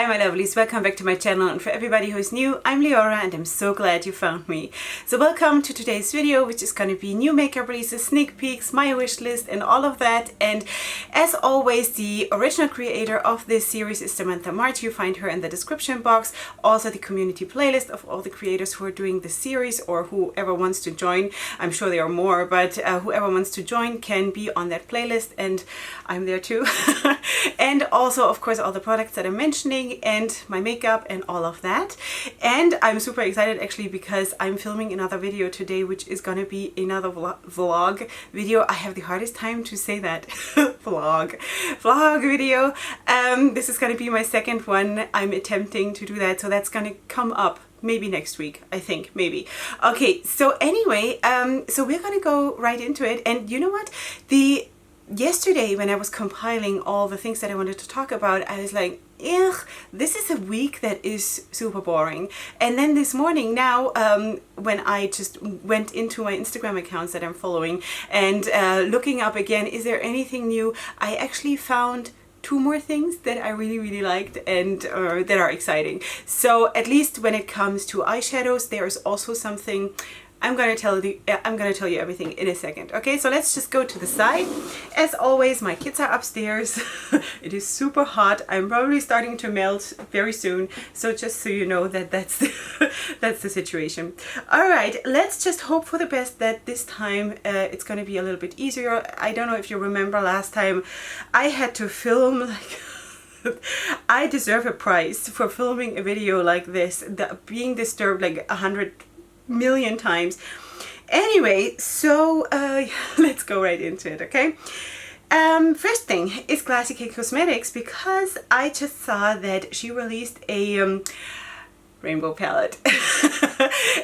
my lovelies, welcome back to my channel, and for everybody who's new, I'm Leorah and I'm so glad you found me. So welcome to today's video, which is going to be new makeup releases, sneak peeks, my wish list and all of that. And as always, the original creator of this series is Samantha March. You find her in the description box. Also the community playlist of all the creators who are doing this series, or whoever wants to join. I'm sure there are more, but whoever wants to join can be on that playlist, and I'm there too. And also, of course, all the products that I'm mentioning and my makeup and all of that. And I'm super excited actually because I'm filming another video today, which is gonna be another vlog video. I have the hardest time to say that. vlog video. This is gonna be my second one. I'm attempting to do that, so that's gonna come up maybe next week, I think, maybe. Okay, so anyway, so we're gonna go right into it. And you know what? Yesterday when I was compiling all the things that I wanted to talk about, I was like, ugh, this is a week that is super boring. And then this morning now, when I just went into my Instagram accounts that I'm following and looking up again, is there anything new? I actually found two more things that I really liked and that are exciting. So at least when it comes to eyeshadows, there is also something. I'm gonna tell you everything in a second. Okay, so let's just go to the side. As always, my kids are upstairs. It is super hot. I'm probably starting to melt very soon. So just so you know that that's the situation. All right, let's just hope for the best that this time it's gonna be a little bit easier. I don't know if you remember last time I had to film like I deserve a prize for filming a video like this, being disturbed like 100 million times. Anyway, so let's go right into it, okay? First thing is Cassie Kay Cosmetics, because I just saw that she released a rainbow palette.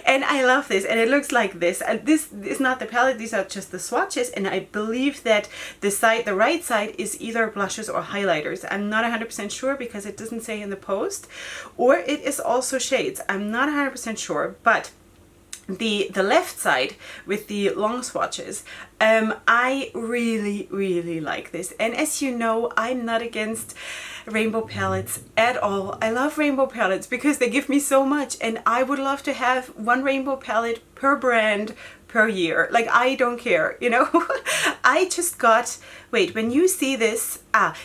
And I love this, and it looks like this. This is not the palette, these are just the swatches, and I believe that the right side is either blushes or highlighters. I'm not 100% sure because it doesn't say in the post, or it is also shades. I'm not 100% sure, but the left side with the long swatches, I really like this. And as you know, I'm not against rainbow palettes at all. I love rainbow palettes because they give me so much, and I would love to have one rainbow palette per brand per year. Like, I don't care, you know. I just got, wait, when you see this,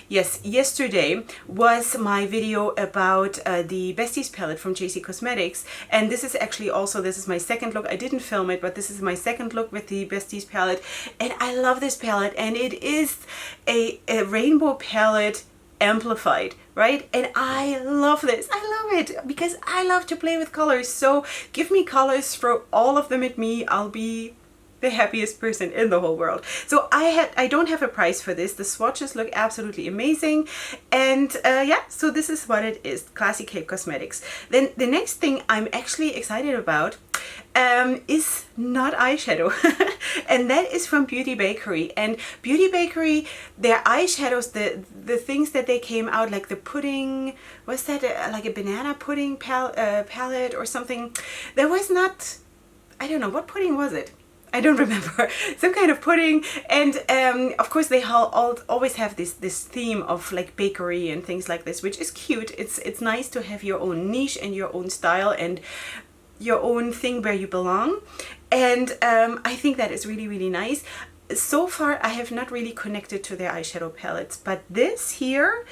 yes, yesterday was my video about the Besties palette from Cosmetics, and this is actually also, this is my second look. I didn't film it, but this is my second look with the Besties palette, and I love this palette, and it is a rainbow palette amplified, right? And I love this. I love it because I love to play with colors. So give me colors, throw all of them at me. I'll be the happiest person in the whole world. So I don't have a price for this. The swatches look absolutely amazing, and yeah, so this is what it is. Cassie Kay Cosmetics. Then the next thing I'm actually excited about is not eyeshadow, and that is from Beauty Bakerie. And Beauty Bakerie, their eyeshadows, the things that they came out, like the pudding, was that like a banana pudding palette or something? There was not, I don't know, what pudding was it? I don't remember. Some kind of pudding. And of course they always have this theme of like bakery and things like this, which is cute. It's nice to have your own niche and your own style and your own thing where you belong. And I think that is really nice. So far I have not really connected to their eyeshadow palettes, but this here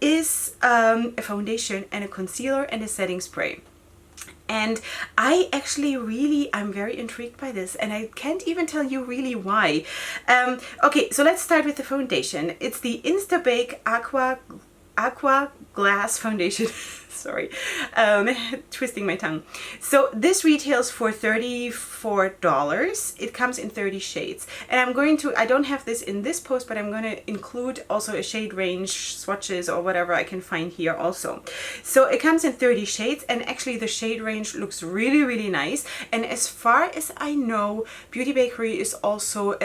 is a foundation and a concealer and a setting spray. And I actually I'm very intrigued by this, and I can't even tell you really why. Okay, so let's start with the foundation. It's the Instabake Aqua Glass Foundation. Sorry, twisting my tongue. So this retails for $34. It comes in 30 shades, and I don't have this in this post, but I'm going to include also a shade range, swatches or whatever I can find here also. So it comes in 30 shades, and actually the shade range looks really nice. And as far as I know, Beauty Bakerie is also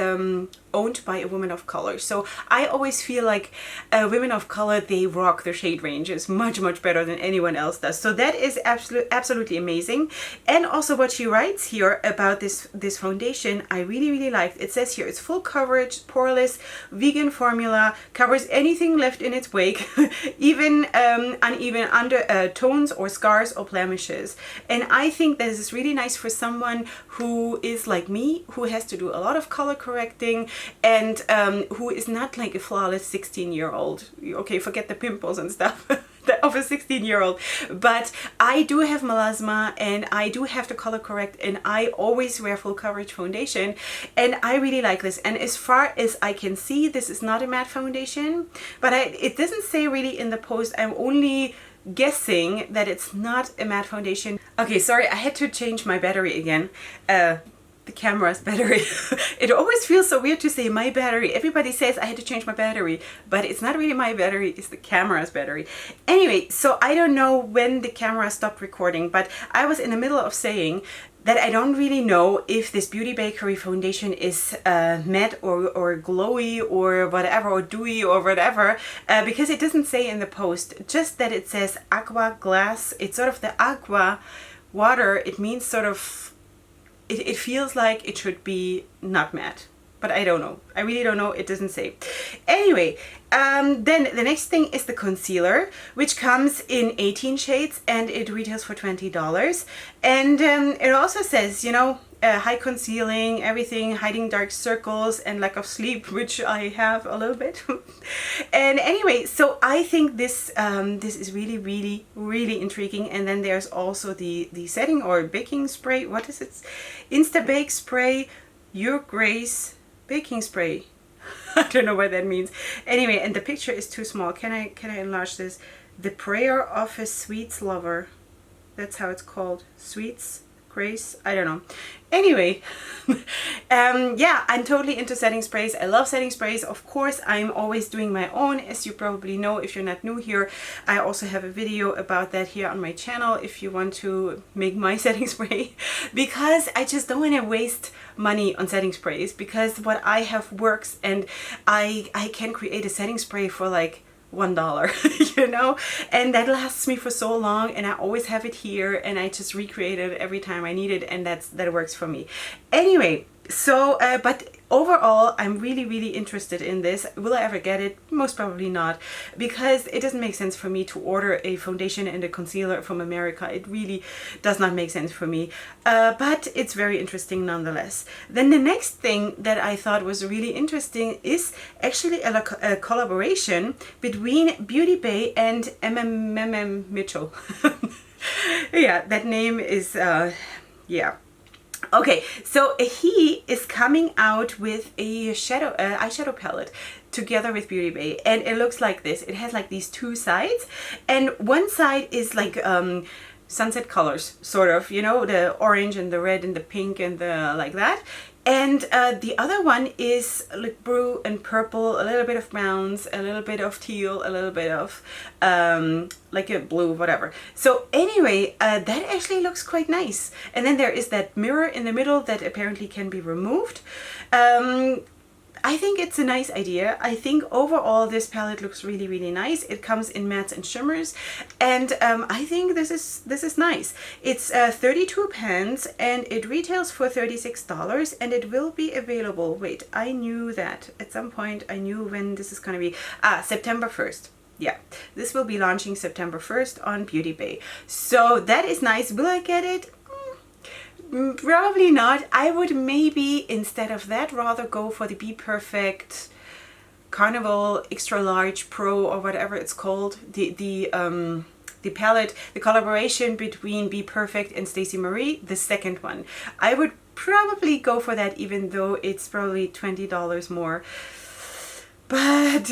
owned by a woman of color. So I always feel like women of color, they rock their shade range. range is much better than anyone else does. So that is absolutely amazing. And also what she writes here about this foundation, I really liked. It says here it's full coverage, poreless, vegan formula, covers anything left in its wake, even uneven undertones or scars or blemishes. And I think this is really nice for someone who is like me, who has to do a lot of color correcting, and who is not like a flawless 16-year-old. Okay, forget the pimples and stuff of a 16-year-old, but I do have melasma and I do have to color correct, and I always wear full coverage foundation, and I really like this. And as far as I can see, this is not a matte foundation, but it doesn't say really in the post. I'm only guessing that it's not a matte foundation. Okay, sorry, I had to change my battery again. The camera's battery. It always feels so weird to say my battery. Everybody says I had to change my battery, but it's not really my battery, it's the camera's battery. Anyway, so I don't know when the camera stopped recording, but I was in the middle of saying that I don't really know if this Beauty Bakerie foundation is matte or glowy or whatever, or dewy or whatever, because it doesn't say in the post, just that it says aqua glass. It's sort of the aqua water. It means sort of, it feels like it should be not matte, but I don't know. I really don't know. It doesn't say. Anyway, then the next thing is the concealer, which comes in 18 shades and it retails for $20. And it also says, you know, high concealing, everything, hiding dark circles and lack of sleep, which I have a little bit. And anyway, so I think this this is really intriguing. And then there's also the setting or baking spray. What is it? Insta Bake Spray, Your Grace baking spray. I don't know what that means. Anyway, and the picture is too small. Can I enlarge this? The Prayer of a Sweets Lover. That's how it's called. Sweets. Grace, I don't know. Anyway, yeah, I'm totally into setting sprays. I love setting sprays. Of course, I'm always doing my own, as you probably know if you're not new here. I also have a video about that here on my channel if you want to make my setting spray, because I just don't want to waste money on setting sprays, because what I have works, and I can create a setting spray for like $1, you know, and that lasts me for so long, and I always have it here, and I just recreate it every time I need it, and that works for me. Anyway, so but overall I'm really interested in this. Will I ever get it? Most probably not, because it doesn't make sense for me to order a foundation and a concealer from America. It really does not make sense for me, but it's very interesting nonetheless. Then the next thing that I thought was really interesting is actually a collaboration between Beauty Bay and Mmmmitchel. Yeah, that name is yeah. Okay, so he is coming out with a eyeshadow palette together with Beauty Bay, and it looks like this. It has like these two sides, and one side is like sunset colors, sort of, you know, the orange and the red and the pink and the like that. And the other one is like blue and purple, a little bit of browns, a little bit of teal, a little bit of like a blue, whatever. So anyway, that actually looks quite nice. And then there is that mirror in the middle that apparently can be removed. I think it's a nice idea. I think overall this palette looks really nice. It comes in mattes and shimmers, and I think this is nice. It's 32 pence and it retails for $36, and it will be available. Wait, I knew that at some point. I knew when this is gonna be. September 1st. Yeah, this will be launching September 1st on Beauty Bay. So that is nice. Will I get it? Probably not. I would maybe instead of that rather go for the Be Perfect Carnival Extra Large Pro or whatever it's called. The palette, the collaboration between Be Perfect and Stacey Marie, the second one. I would probably go for that, even though it's probably $20 more. But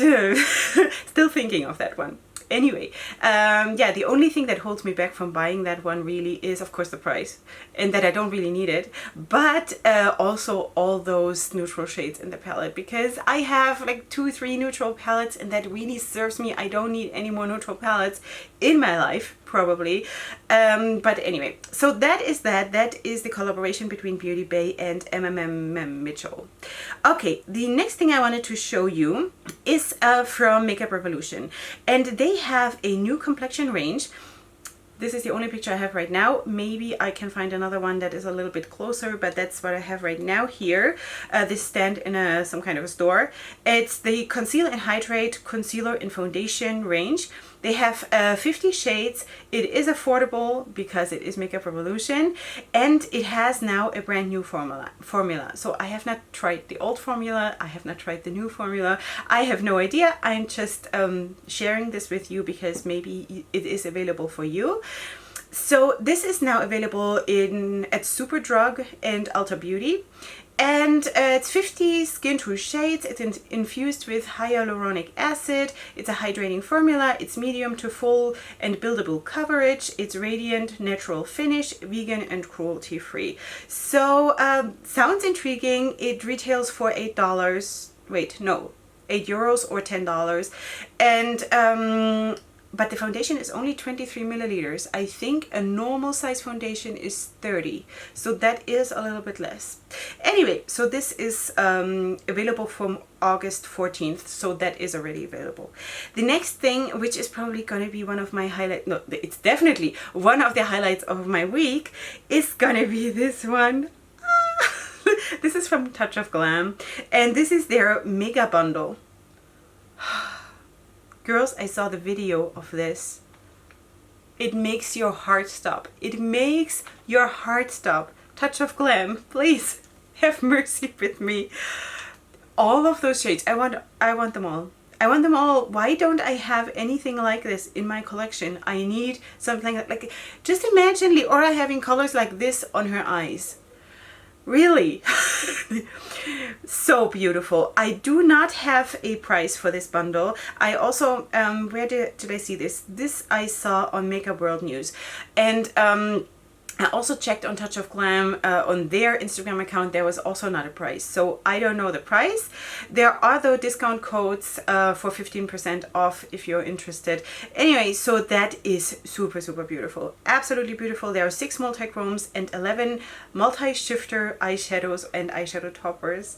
still thinking of that one. Anyway, yeah, the only thing that holds me back from buying that one really is, of course, the price, and that I don't really need it, but also all those neutral shades in the palette, because I have like 2-3 neutral palettes, and that really serves me. I don't need any more neutral palettes in my life, probably. But anyway, so that is the collaboration between Beauty Bay and Mmmmitchel. Okay, the next thing I wanted to show you is from Makeup Revolution, and they have a new complexion range. This is the only picture I have right now. Maybe I can find another one that is a little bit closer, but that's what I have right now here. This stand in some kind of a store. It's the Conceal and Hydrate Concealer and Foundation range. They have 50 shades. It is affordable because it is Makeup Revolution, and it has now a brand new formula. So I have not tried the old formula. I have not tried the new formula. I have no idea. I'm just sharing this with you because maybe it is available for you. So this is now available at Superdrug and Ulta Beauty. And it's 50 skin true shades. It's infused with hyaluronic acid. It's a hydrating formula. It's medium to full and buildable coverage. It's radiant, natural finish, vegan and cruelty free. So sounds intriguing. It retails for $8. Wait, no, €8 or $10. And but the foundation is only 23 milliliters. I think a normal size foundation is 30. So that is a little bit less. Anyway, so this is available from August 14th. So that is already available. The next thing, which is probably going to be one of my highlights, no, it's definitely one of the highlights of my week, is going to be this one. This is from TouchOfGlam. And this is their mega bundle. Girls, I saw the video of this. It makes your heart stop. It makes your heart stop. TouchOfGlam, please have mercy with me. All of those shades, I want them all. I want them all. Why don't I have anything like this in my collection? I need something like just imagine Leorah having colors like this on her eyes. Really. So beautiful. I do not have a price for this bundle. I also where did I see this? This I saw on Makeup World News, and I also checked on TouchOfGlam on their Instagram account. There was also not a price, so I don't know the price. There are though discount codes for 15% off if you're interested. Anyway, so that is super, super beautiful. Absolutely beautiful. There are 6 multi-chromes and 11 multi-shifter eyeshadows and eyeshadow toppers.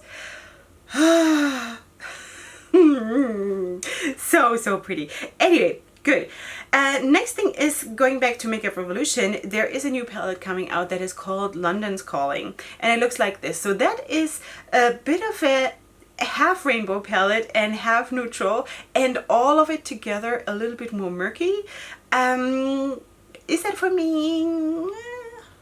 So pretty. Anyway, good. Next thing is going back to Makeup Revolution. There is a new palette coming out that is called London's Calling, and it looks like this. So that is a bit of a half rainbow palette and half neutral, and all of it together a little bit more murky. Is that for me?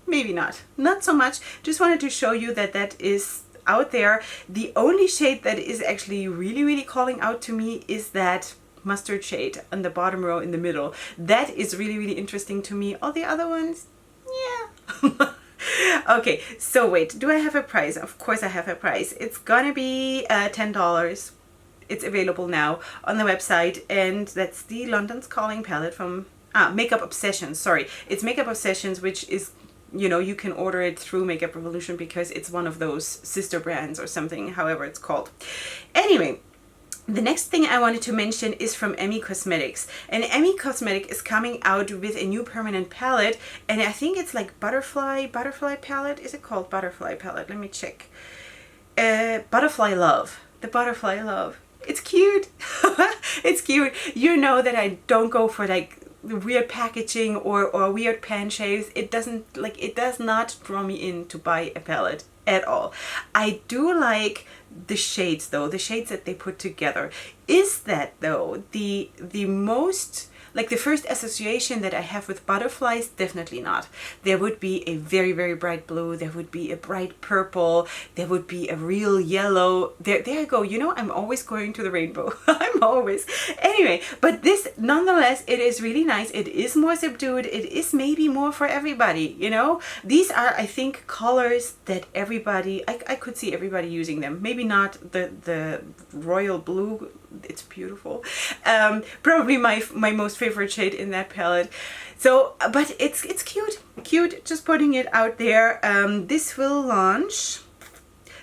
Maybe not so much. Just wanted to show you that that is out there. The only shade that is actually really calling out to me is that mustard shade on the bottom row in the middle. That is really interesting to me. All the other ones, yeah. Okay, so wait, do I have a price? Of course I have a price. It's gonna be $10. It's available now on the website, and that's the London's Calling palette from Makeup Obsessions. Sorry, it's Makeup Obsessions, which is, you know, you can order it through Makeup Revolution because it's one of those sister brands or something, however it's called. Anyway, the next thing I wanted to mention is from Emmy Cosmetics. And Emmy Cosmetics is coming out with a new permanent palette, and I think it's like butterfly palette. Is it called butterfly palette? Let me check. Butterfly Love. The Butterfly Love. It's cute. It's cute. You know that I don't go for like weird packaging or weird pan shapes. It does not draw me in to buy a palette at all. I do like the shades though, the shades that they put together. Is that though the most, like the first association that I have with butterflies? Definitely not. There would be a very bright blue, there would be a bright purple, there would be a real yellow. There you go. You know, I'm always going to the rainbow. I'm always. Anyway, but this, nonetheless, it is really nice. It is more subdued. It is maybe more for everybody, you know? These are, I think, colors that everybody, I could see everybody using them. Maybe not the royal blue. It's beautiful. Probably my most favorite shade in that palette. So, but it's cute, just putting it out there. This will launch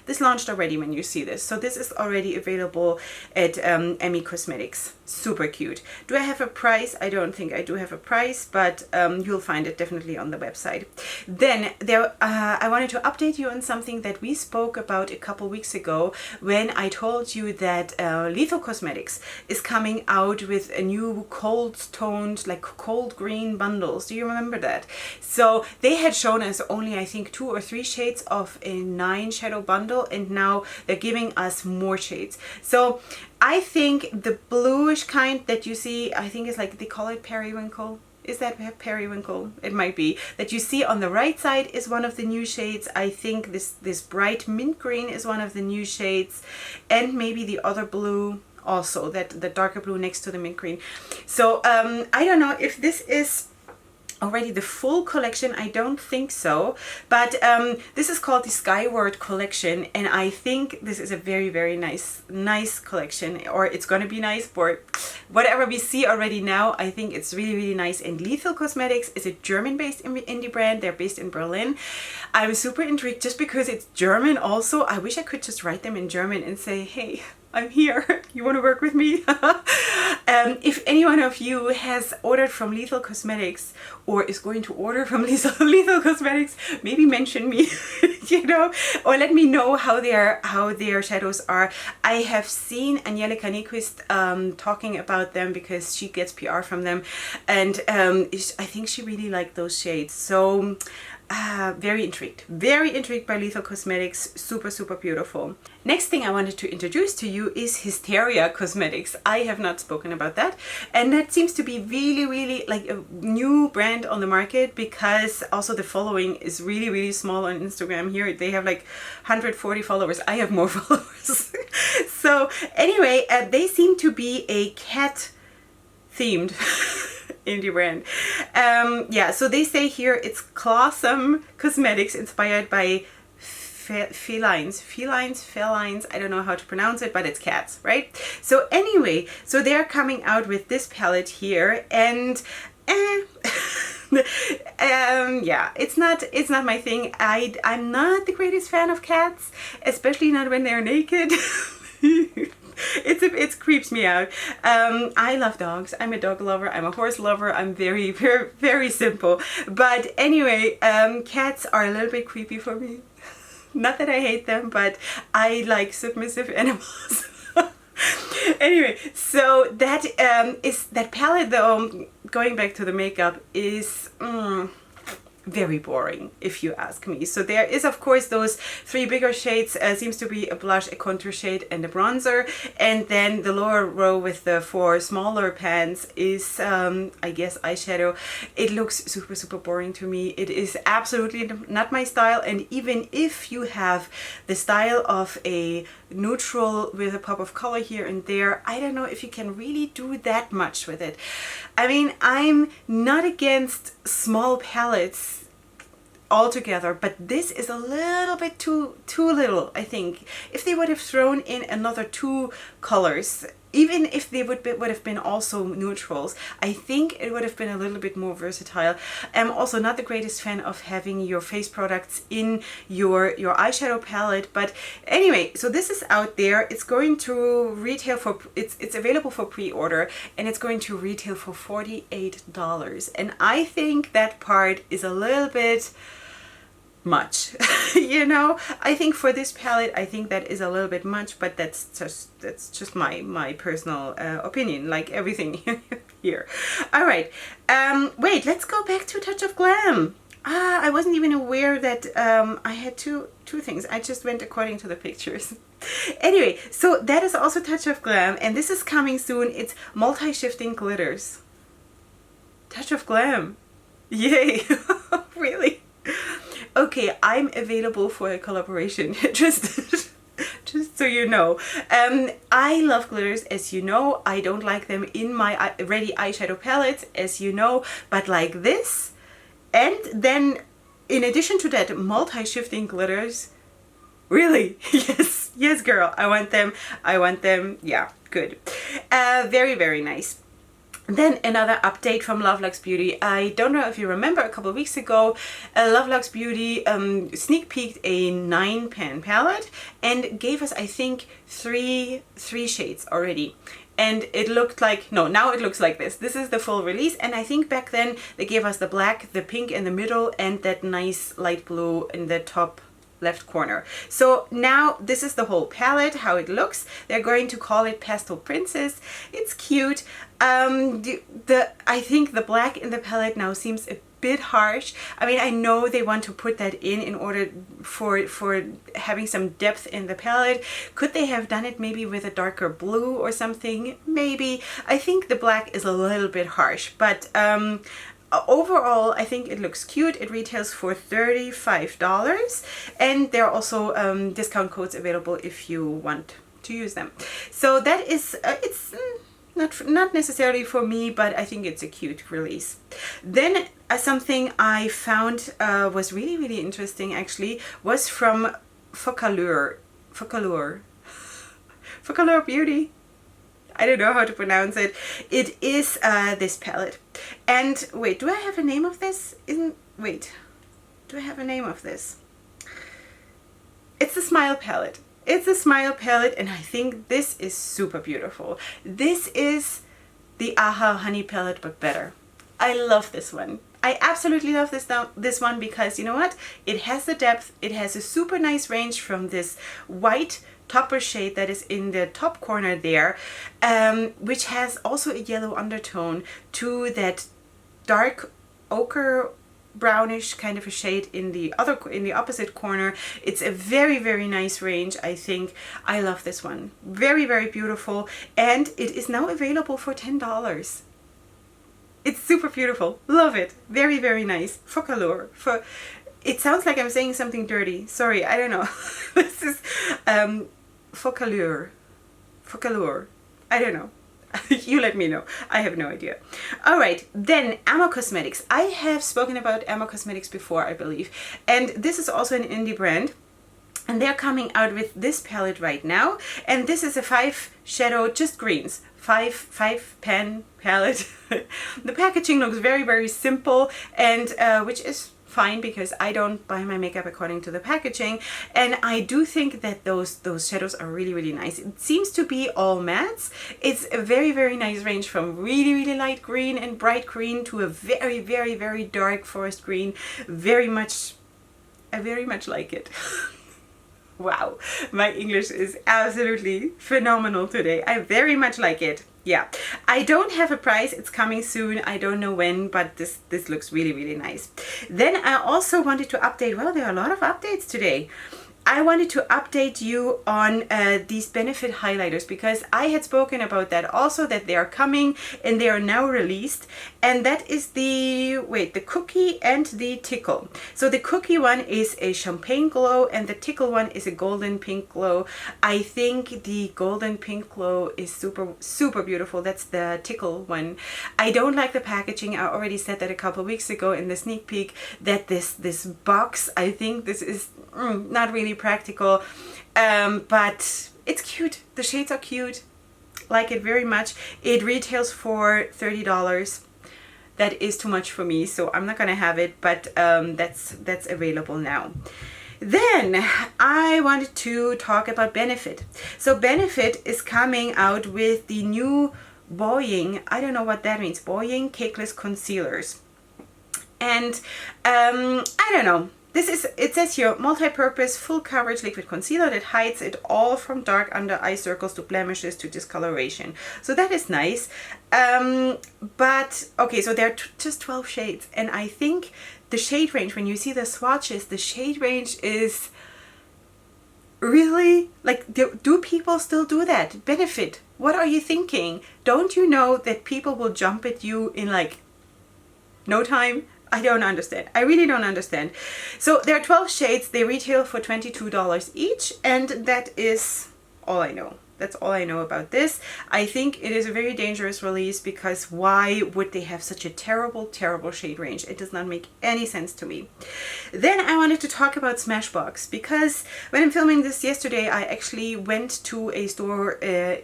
this launched already when you see this. So this is already available at Emmy Cosmetics. Super cute. Do I have a price? I don't think I do have a price, but you'll find it definitely on the website. Then I wanted to update you on something that we spoke about a couple weeks ago when I told you that Looxi Cosmetics is coming out with a new cold toned, like cold green bundles. Do you remember that? So they had shown us only, I think, 2 or 3 shades of a 9 shadow bundle, and now they're giving us more shades. So I think the bluish kind that you see, I think is like, they call it periwinkle. Is that periwinkle? It might be. That you see on the right side is one of the new shades. I think this bright mint green is one of the new shades, and maybe the other blue also, that the darker blue next to the mint green. So I don't know if this is already the full collection. I don't think so, but this is called the Skyward collection, and I think this is a very, very nice collection, or it's gonna be nice for whatever we see already now. I think it's really, really nice. And Looxi Cosmetics is a German-based indie brand. They're based in Berlin. I was super intrigued just because it's German also. I wish I could just write them in German and say, hey, I'm here. You want to work with me? If any one of you has ordered from Looxi Cosmetics or is going to order from Looxi Cosmetics, maybe mention me, you know, or let me know how their shadows are. I have seen Angelica Nyquist talking about them because she gets PR from them, and I think she really liked those shades. So very intrigued by Looxi Cosmetics. Super, super beautiful. Next thing I wanted to introduce to you is Hysteria Cosmetics. I have not spoken about that, and that seems to be really, really like a new brand on the market, because also the following is really, really small on Instagram. Here they have like 140 followers. I have more followers. So anyway, they seem to be a cat themed indie brand. Yeah, so they say here it's clawsome cosmetics inspired by felines. I don't know how to pronounce it, but it's cats, right? So anyway, so they're coming out with this palette here, and yeah, it's not my thing. I'm not the greatest fan of cats, especially not when they're naked. It creeps me out. I love dogs. I'm a dog lover. I'm a horse lover. I'm very, very, very simple. But anyway, cats are a little bit creepy for me. Not that I hate them, but I like submissive animals. Anyway, so that is that palette though. Going back to the makeup is very boring, if you ask me. So there is of course those 3 bigger shades, seems to be a blush, a contour shade, and a bronzer, and then the lower row with the 4 smaller pans is I guess eyeshadow. It looks super, super boring to me. It is absolutely not my style, and even if you have the style of a neutral with a pop of color here and there, I don't know if you can really do that much with it. I mean, I'm not against small palettes altogether, but this is a little bit too little, I think. If they would have thrown in another 2 colors, even if they would have been also neutrals, I think it would have been a little bit more versatile. I'm also not the greatest fan of having your face products in your eyeshadow palette, but anyway, so this is out there. It's going to retail for, it's available for pre-order, and it's going to retail for $48, and I think that part is a little bit much. You know, I think for this palette, I think that is a little bit much, but that's just my personal opinion, like everything here. All right, wait, let's go back to Touch of Glam. I wasn't even aware that I had two things. I just went according to the pictures. Anyway, so that is also Touch of Glam, and this is coming soon. It's multi-shifting glitters. Touch of Glam. Yay. Really? Okay, I'm available for a collaboration. just so you know. I love glitters, as you know. I don't like them in my ready eyeshadow palettes, as you know, but like this, and then in addition to that, multi-shifting glitters. Really? Yes girl, I want them. Yeah, good. Very, very nice. Then another update from Looxi Beauty. I don't know if you remember, a couple of weeks ago, Looxi Beauty sneak peeked a 9-pan palette and gave us, I think, three shades already. And it looked like, no, now it looks like this. This is the full release, and I think back then they gave us the black, the pink in the middle, and that nice light blue in the top left corner. So now this is the whole palette, how it looks. They're going to call it Pastel Princess. It's cute. I think the black in the palette now seems a bit harsh. I mean, I know they want to put that in order for having some depth in the palette. Could they have done it maybe with a darker blue or something? Maybe. I think the black is a little bit harsh, but overall, I think it looks cute. It retails for $35, and there are also discount codes available if you want to use them. So that is, it's not necessarily for me, but I think it's a cute release. Then something I found was really, really interesting actually was from Focallure Beauty. I don't know how to pronounce it. It is this palette. And wait, do I have a name of this? Wait, do I have a name of this? It's the Smile palette. It's a Smile palette, and I think this is super beautiful. This is the Aha Honey palette, but better. I love this one. I absolutely love this one because, you know what? It has the depth. It has a super nice range from this white topper shade that is in the top corner there, which has also a yellow undertone, to that dark ochre brownish kind of a shade in the opposite corner. It's a very, very nice range. I think I love this one. Very, very beautiful, and it is now available for $10. It's super beautiful. Love it. Very, very nice. Focallure. It sounds like I'm saying something dirty. Sorry, I don't know. This is Focallure. I don't know. You let me know. I have no idea. All right, then Emmy Cosmetics. I have spoken about Emmy Cosmetics before, I believe. And this is also an indie brand. And they're coming out with this palette right now. And this is a 5 shadow, just greens. 5 pan palette. The packaging looks very, very simple, and which is fine because I don't buy my makeup according to the packaging, and I do think that those shadows are really, really nice. It seems to be all mattes. It's a very, very nice range from really, really light green and bright green to a very, very, very dark forest green. I very much like it. Wow, my English is absolutely phenomenal today. I very much like it. Yeah, I don't have a price. It's coming soon. I don't know when, but this looks really, really nice. Then I also wanted to update, well, there are a lot of updates today. I wanted to update you on these Benefit highlighters, because I had spoken about that also, that they are coming and they are now released. And that is the Cookie and the Tickle. So the Cookie one is a champagne glow and the Tickle one is a golden pink glow. I think the golden pink glow is super, super beautiful. That's the Tickle one. I don't like the packaging. I already said that a couple of weeks ago in the sneak peek, that this box, I think this is not really practical, but it's cute. The shades are cute. Like it very much. It retails for $30. That is too much for me, so I'm not gonna have it, but that's available now. Then I wanted to talk about Benefit. So Benefit is coming out with the new Boying, I don't know what that means, Boying Cakeless Concealers. And I don't know. It says here, multi-purpose, full coverage liquid concealer that hides it all from dark under eye circles to blemishes to discoloration. So that is nice. But, okay, so there are just 12 shades. And I think the shade range, when you see the swatches, the shade range is really, like, do people still do that? Benefit, what are you thinking? Don't you know that people will jump at you in, like, no time? I don't understand. I really don't understand. So there are 12 shades. They retail for $22 each, and that is all I know. That's all I know about this. I think it is a very dangerous release because why would they have such a terrible, terrible shade range? It does not make any sense to me. Then I wanted to talk about Smashbox because when I'm filming this yesterday, I actually went to a store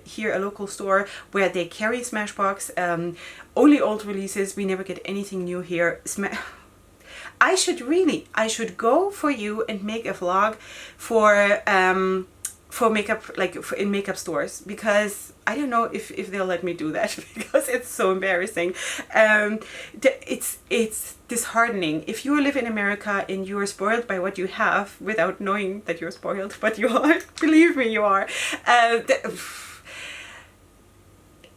here, a local store where they carry Smashbox. Only old releases. We never get anything new here. I should go for you and make a vlog for makeup, like in makeup stores, because I don't know if they'll let me do that because it's so embarrassing. It's disheartening. If you live in America and you are spoiled by what you have without knowing that you're spoiled, but you are, believe me, you are.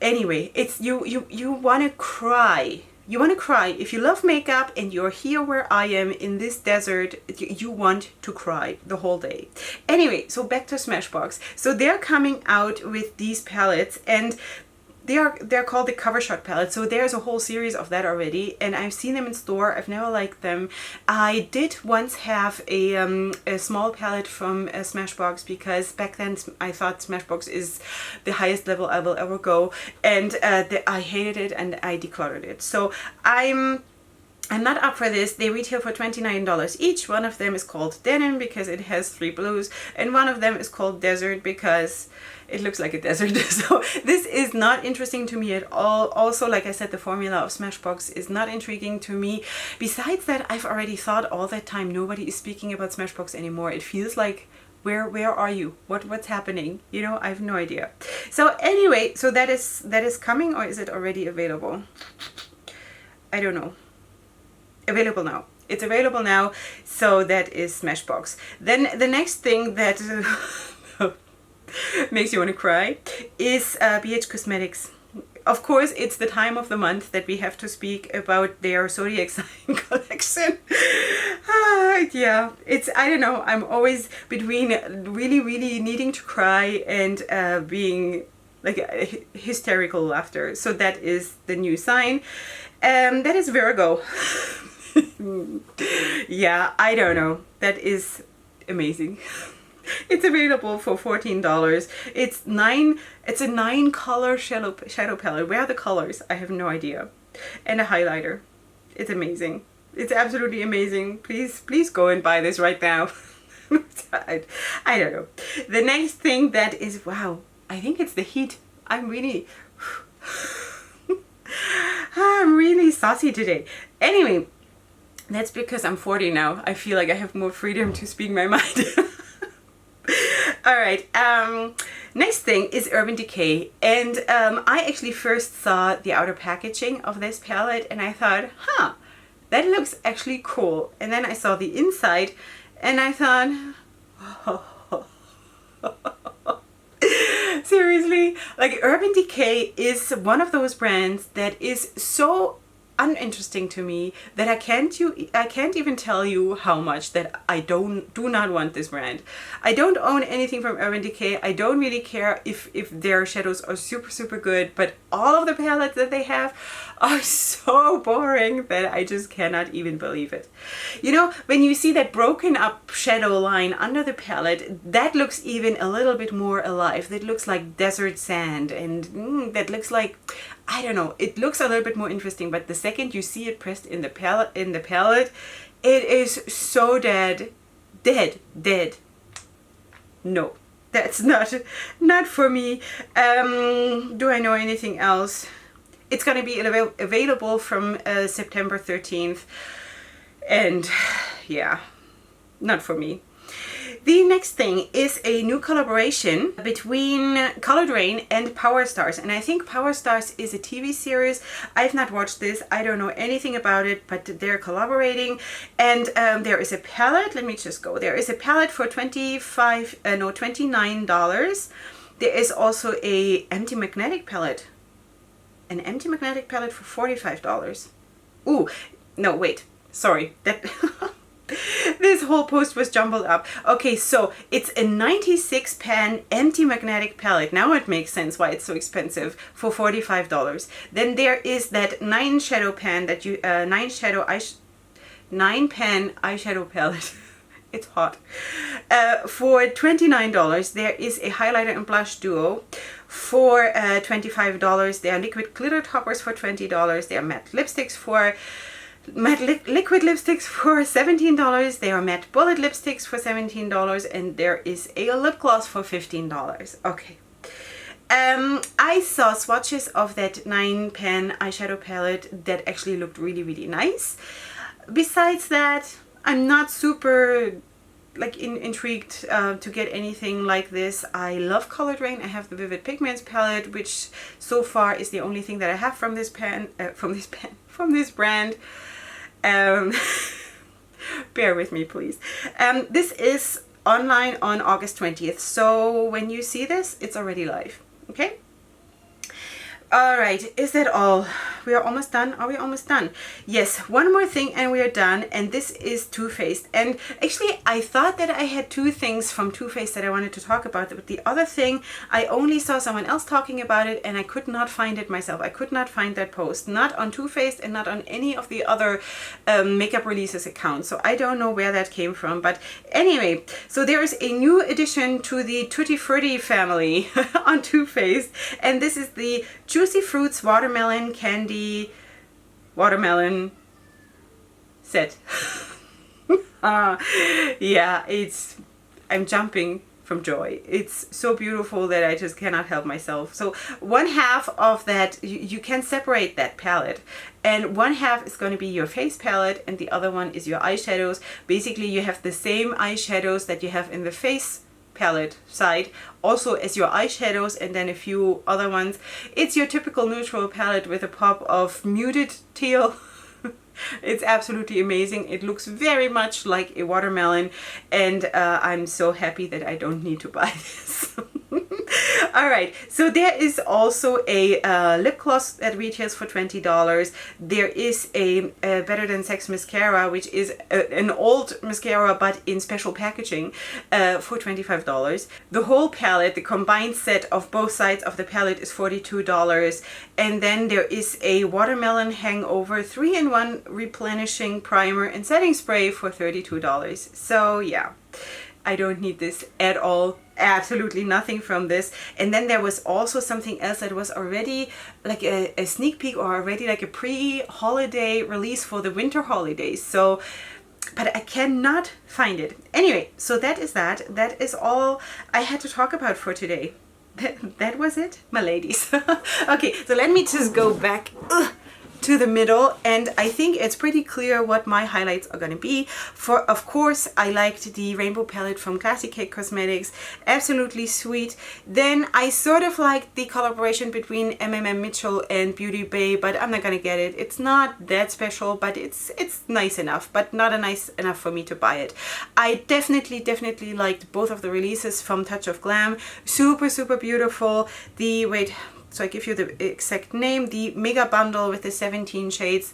Anyway, it's you want to cry. You want to cry. If you love makeup and you're here where I am in this desert, you want to cry the whole day. Anyway, so back to Smashbox. So they're coming out with these palettes, and they're called the cover shot palettes. So there's a whole series of that already, and I've seen them in store. I've never liked them. I did once have a small palette from Smashbox because back then I thought Smashbox is the highest level I will ever go, and I hated it and I decluttered it. So I'm not up for this. They retail for $29 each. One of them is called Denim because it has 3 blues, and one of them is called Desert because it looks like a desert. So this is not interesting to me at all. Also, like I said, the formula of Smashbox is not intriguing to me. Besides that, I've already thought all that time nobody is speaking about Smashbox anymore. It feels like, where are you? What's happening? You know, I have no idea. So anyway, so that is coming, or is it already available? I don't know. Available now. It's available now. So that is Smashbox. Then the next thing that makes you want to cry is BH Cosmetics. Of course, it's the time of the month that we have to speak about their zodiac sign collection. Yeah, I don't know, I'm always between really needing to cry and being like hysterical laughter. So that is the new sign. That is Virgo. Yeah, I don't know. That is amazing. It's available for $14. It's a 9 color shadow palette. Where are the colors? I have no idea. And a highlighter. It's amazing. It's absolutely amazing. Please go and buy this right now. I don't know. The next thing that is, wow, I think it's the heat. I'm really saucy today. Anyway, that's because I'm 40 now. I feel like I have more freedom to speak my mind. Alright, next thing is Urban Decay, and I actually first saw the outer packaging of this palette and I thought, that looks actually cool. And then I saw the inside and I thought, seriously? Like, Urban Decay is one of those brands that is so uninteresting to me that I can't even tell you how much that I do not want this brand. I don't own anything from Urban Decay. I don't really care if their shadows are super good, but all of the palettes that they have are so boring that I just cannot even believe it. You know, when you see that broken up shadow line under the palette, that looks even a little bit more alive. That looks like desert sand, and that looks like, I don't know, it looks a little bit more interesting, but the second you see it pressed in the palette, it is so dead. No, that's not for me. Do I know anything else? It's gonna be available from September 13th, and yeah, not for me. The next thing is a new collaboration between Raine and Power Stars, and I think Power Stars is a TV series. I've not watched this. I don't know anything about it, but they're collaborating, and there is a palette. Let me just go. There is a palette for $29. There is also a empty magnetic palette. An empty magnetic palette for $45. Ooh, no, wait. Sorry. That this whole post was jumbled up. Okay, so it's a 96 pan empty magnetic palette. Now it makes sense why it's so expensive, for $45. Then there is that 9 shadow pan that you 9 pan eyeshadow palette. It's hot. For $29, there is a highlighter and blush duo. For $25, there are liquid glitter toppers for $20. There are matte lipsticks for liquid lipsticks for $17. There are matte bullet lipsticks for $17, and there is a lip gloss for $15. Okay. I saw swatches of that 9-pan eyeshadow palette that actually looked really, really nice. Besides that, I'm not super like intrigued to get anything like this. I love colored Raine. I have the Vivid Pigments palette, which so far is the only thing that I have from this brand. Bear with me, please. This is online on August 20th, so when you see this, it's already live. Okay. All right, is that all? We are almost done. Are we almost done? Yes, one more thing and we are done, and this is Too Faced. And actually, I thought that I had two things from Too Faced that I wanted to talk about, but the other thing, I only saw someone else talking about it and I could not find it myself. I could not find that post, not on Too Faced and not on any of the other makeup releases accounts. So I don't know where that came from, but anyway, so there is a new addition to the Tutti Frutti family on Too Faced, and this is the Juicy Fruits Watermelon Candy Watermelon set. Yeah, I'm jumping from joy. It's so beautiful that I just cannot help myself. So one half of that, you can separate that palette, and one half is going to be your face palette and the other one is your eyeshadows. Basically, you have the same eyeshadows that you have in the face palette side also as your eyeshadows, and then a few other ones. It's your typical neutral palette with a pop of muted teal. It's absolutely amazing. It looks very much like a watermelon, and I'm so happy that I don't need to buy this. All right, so there is also a lip gloss that retails for $20. There is a Better Than Sex mascara, which is an old mascara but in special packaging for $25. The whole palette, the combined set of both sides of the palette, is $42. And then there is a Watermelon Hangover 3-in-1 replenishing primer and setting spray for $32. So yeah, I don't need this at all. Absolutely nothing from this. And then there was also something else that was already like a sneak peek, or already like a pre-holiday release for the winter holidays. So, but I cannot find it. Anyway, so that is that. That is all I had to talk about for today. That was it, my ladies. Okay, so let me just go back to the middle, and I think it's pretty clear what my highlights are going to be. For, of course, I liked the rainbow palette from Cassie Kay Cosmetics, absolutely sweet. Then I sort of liked the collaboration between Mmmmitchel and Beauty Bay, but I'm not gonna get it. It's not that special, but it's nice enough, but not nice enough for me to buy it. I definitely liked both of the releases from TouchOfGlam. Super beautiful. The wait, so I give you the exact name, the mega bundle with the 17 shades,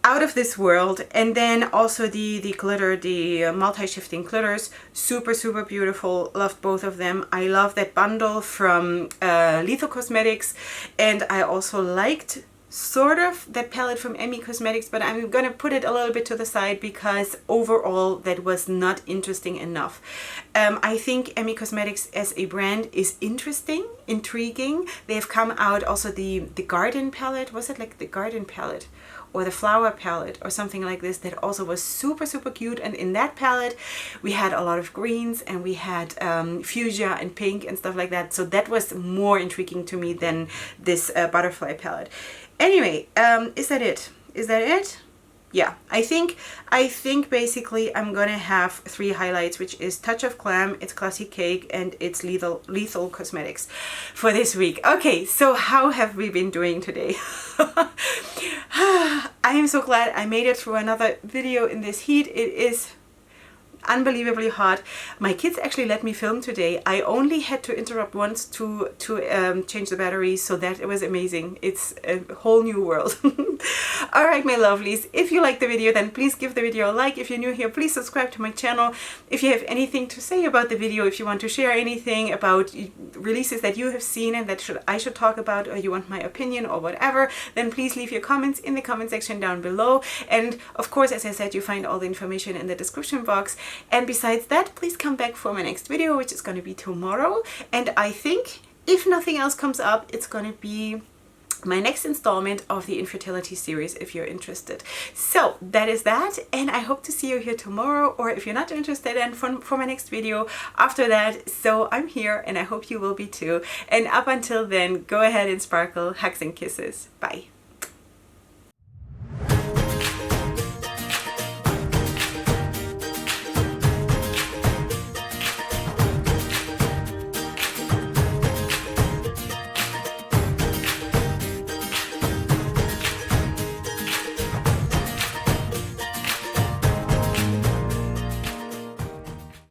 out of this world. And then also the glitter, the multi-shifting glitters, super beautiful. Loved both of them. I love that bundle from Looxi Cosmetics, and I also liked sort of that palette from Emmy Cosmetics, but I'm gonna put it a little bit to the side because overall that was not interesting enough. I think Emmy Cosmetics as a brand is interesting, intriguing. They have come out also the garden palette. Was it like the garden palette or the flower palette or something like this, that also was super cute? And in that palette we had a lot of greens, and we had fuchsia and pink and stuff like that. So that was more intriguing to me than this butterfly palette. Anyway, is that it? Is that it? Yeah, I think basically I'm gonna have 3 highlights, which is TouchOfGlam, it's Cassie Kay, and it's Lethal Cosmetics for this week. Okay, so how have we been doing today? I am so glad I made it through another video in this heat. It is unbelievably hot. My kids actually let me film today. I only had to interrupt once to change the batteries, so that it was amazing. It's a whole new world. All right, my lovelies, if you like the video, then please give the video a like. If you're new here, please subscribe to my channel. If you have anything to say about the video, if you want to share anything about releases that you have seen and that I should talk about, or you want my opinion or whatever, then please leave your comments in the comment section down below. And of course, as I said, you find all the information in the description box. And besides that, please come back for my next video, which is going to be tomorrow. And I think if nothing else comes up, it's going to be my next installment of the infertility series, if you're interested. So that is that, and I hope to see you here tomorrow, or if you're not interested, then for my next video after that. So I'm here, and I hope you will be too. And up until then, go ahead and sparkle. Hugs and kisses. Bye.